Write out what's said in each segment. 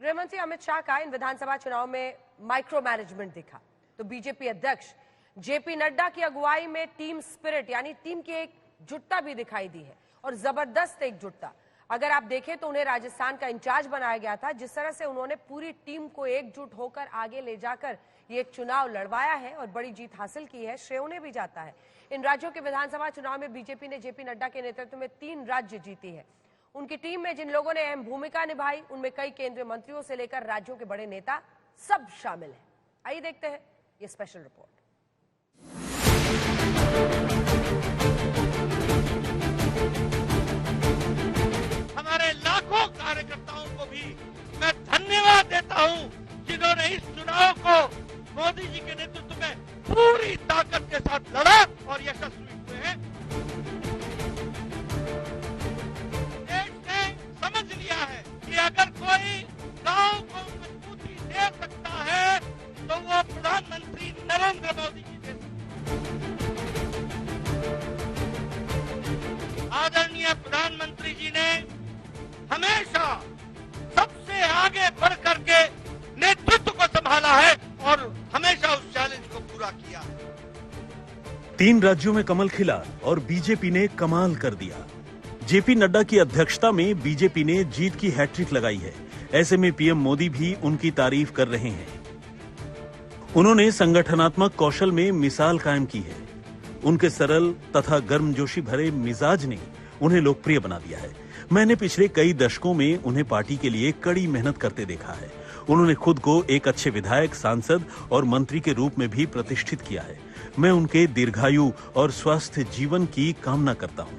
गृहमंत्री अमित शाह का इन विधानसभा चुनाव में माइक्रो मैनेजमेंट दिखा तो बीजेपी अध्यक्ष जेपी नड्डा की अगुवाई में टीम स्पिरिट यानी टीम की एक जुटता भी दिखाई दी है और जबरदस्त एकजुटता। अगर आप देखें तो उन्हें राजस्थान का इंचार्ज बनाया गया था। जिस तरह से उन्होंने पूरी टीम को एकजुट होकर आगे ले जाकर ये चुनाव लड़वाया है और बड़ी जीत हासिल की है, श्रेय उन्हें भी जाता है। इन राज्यों के विधानसभा चुनाव में बीजेपी ने जेपी नड्डा के नेतृत्व में 3 राज्य जीती है। उनकी टीम में जिन लोगों ने अहम भूमिका निभाई उनमें कई केंद्रीय मंत्रियों से लेकर राज्यों के बड़े नेता सब शामिल हैं। आइए देखते हैं ये स्पेशल रिपोर्ट। हमारे लाखों कार्यकर्ताओं को भी मैं धन्यवाद देता हूं जिन्होंने इस चुनाव को मोदी जी के नेतृत्व में पूरी ताकत के साथ लड़ा और यशस्वी हुए हैं। देश ने समझ लिया है कि अगर कोई गांव को मजबूती दे सकता है तो वो प्रधानमंत्री नरेंद्र मोदी जी दे सकते। आदरणीय प्रधानमंत्री जी ने हमेशा सबसे आगे बढ़ करके नेतृत्व को संभाला है और हमेशा उस चैलेंज को पूरा किया है। 3 राज्यों में कमल खिला और बीजेपी ने कमाल कर दिया। जेपी नड्डा की अध्यक्षता में बीजेपी ने जीत की हैट्रिक लगाई है। ऐसे में पीएम मोदी भी उनकी तारीफ कर रहे हैं। उन्होंने संगठनात्मक कौशल में मिसाल कायम की है। उनके सरल तथा गर्मजोशी भरे मिजाज ने उन्हें लोकप्रिय बना दिया है। मैंने पिछले कई दशकों में उन्हें पार्टी के लिए कड़ी मेहनत करते देखा है। उन्होंने खुद को एक अच्छे विधायक, सांसद और मंत्री के रूप में भी प्रतिष्ठित किया है। मैं उनके दीर्घायु और स्वस्थ जीवन की कामना करता हूं।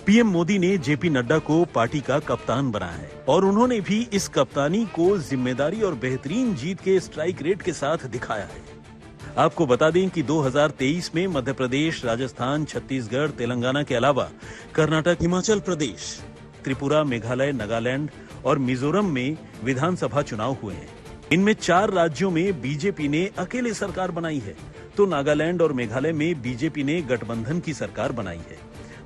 पीएम मोदी ने जेपी नड्डा को पार्टी का कप्तान बनाया है और उन्होंने भी इस कप्तानी को जिम्मेदारी और बेहतरीन जीत के स्ट्राइक रेट के साथ दिखाया है। आपको बता दें कि 2023 में मध्य प्रदेश, राजस्थान, छत्तीसगढ़, तेलंगाना के अलावा कर्नाटक, हिमाचल प्रदेश, त्रिपुरा, मेघालय, नागालैंड और मिजोरम में विधानसभा चुनाव हुए हैं। इनमें 4 राज्यों में बीजेपी ने अकेले सरकार बनाई है तो नागालैंड और मेघालय में बीजेपी ने गठबंधन की सरकार बनाई है।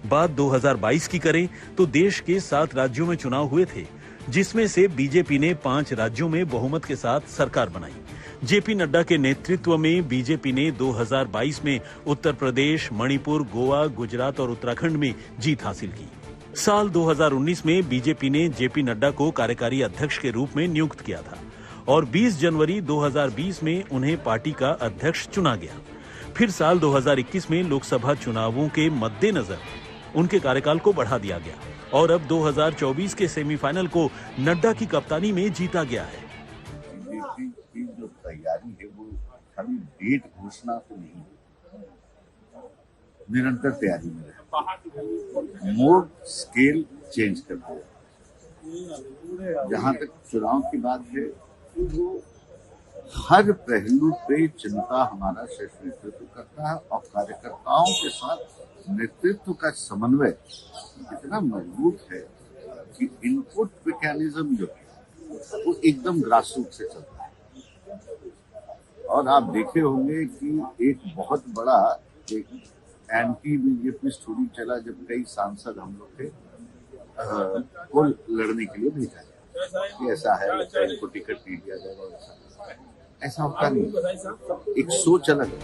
बात 2022 की करें तो देश के 7 राज्यों में चुनाव हुए थे जिसमें से बीजेपी ने 5 राज्यों में बहुमत के साथ सरकार बनाई। जेपी नड्डा के नेतृत्व में बीजेपी ने 2022 में उत्तर प्रदेश, मणिपुर, गोवा, गुजरात और उत्तराखंड में जीत हासिल की। साल 2019 में बीजेपी ने जेपी नड्डा को कार्यकारी अध्यक्ष के रूप में नियुक्त किया था और 20 जनवरी 2020 में उन्हें पार्टी का अध्यक्ष चुना गया। फिर साल 2021 में लोकसभा चुनावों के मद्देनजर उनके कार्यकाल को बढ़ा दिया गया और अब 2024 के सेमीफाइनल को नड्डा की कप्तानी में जीता गया है। की जो तैयारी है वो खाली डेट घोषणा से नहीं, निरंतर तैयारी में है। मोड स्केल चेंज करते हैं। जहां तक चुनाव की बात है वो हर पहलू पे चिंता हमारा शीर्ष नेतृत्व करता है और कार्यकर्ताओं के साथ नेतृत्व का समन्वय इतना मजबूत है कि इनपुट मैकेनिज्म जो है वो एकदम ग्रासरूट से चलता है। और आप देखे होंगे कि एक बहुत बड़ा एक एंटी बीजेपी स्टोरी चला जब कई सांसद हम लोग थे को लड़ने के लिए भेजा गया कि ऐसा है, इनको टिकट नहीं दिया जाएगा। ऐसा होता नहीं, एक सोच अलग है।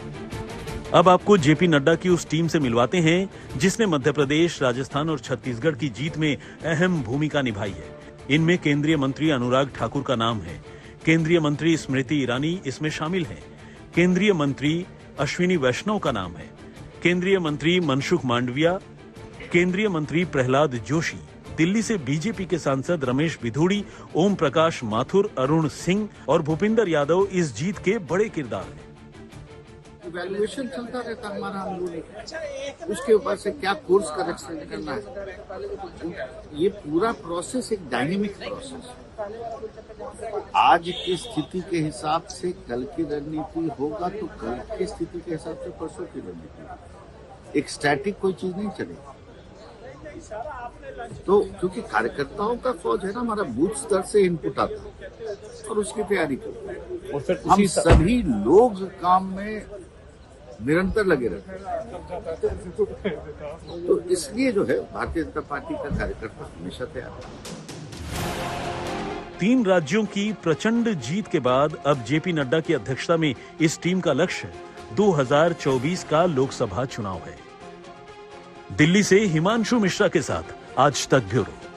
अब आपको जेपी नड्डा की उस टीम से मिलवाते हैं जिसने मध्य प्रदेश, राजस्थान और छत्तीसगढ़ की जीत में अहम भूमिका निभाई है। इनमें केंद्रीय मंत्री अनुराग ठाकुर का नाम है। केंद्रीय मंत्री स्मृति ईरानी इसमें शामिल हैं। केंद्रीय मंत्री अश्विनी वैष्णव का नाम है। केंद्रीय मंत्री मनसुख मांडविया, केंद्रीय मंत्री प्रहलाद जोशी, दिल्ली से बीजेपी के सांसद रमेश बिधूड़ी, ओम प्रकाश माथुर, अरुण सिंह और भूपिंदर यादव इस जीत के बड़े किरदार हैं। इवैल्यूएशन चलता रहता हमारा अंदरूनी, उसके ऊपर से क्या कोर्स करेक्शन करना है। ये पूरा प्रोसेस एक डायनेमिक प्रोसेस है। आज की स्थिति के हिसाब से कल की रणनीति होगा तो कल की स्थिति के हिसाब से परसों की रणनीति। एक स्टैटिक कोई चीज नहीं चलेगी। तो क्योंकि कार्यकर्ताओं का फौज है ना, हमारा बूथ स्तर से इनपुट आता है और उसकी तैयारी करते हैं और फिर हम सभी लोग काम में निरंतर लगे रहते हैं। तो इसलिए जो है भारतीय जनता पार्टी का कार्यकर्ता हमेशा तैयार है। 3 राज्यों की प्रचंड जीत के बाद अब जेपी नड्डा की अध्यक्षता में इस टीम का लक्ष्य 2024 का लोकसभा चुनाव है। दिल्ली से हिमांशु मिश्रा के साथ आज तक ब्यूरो।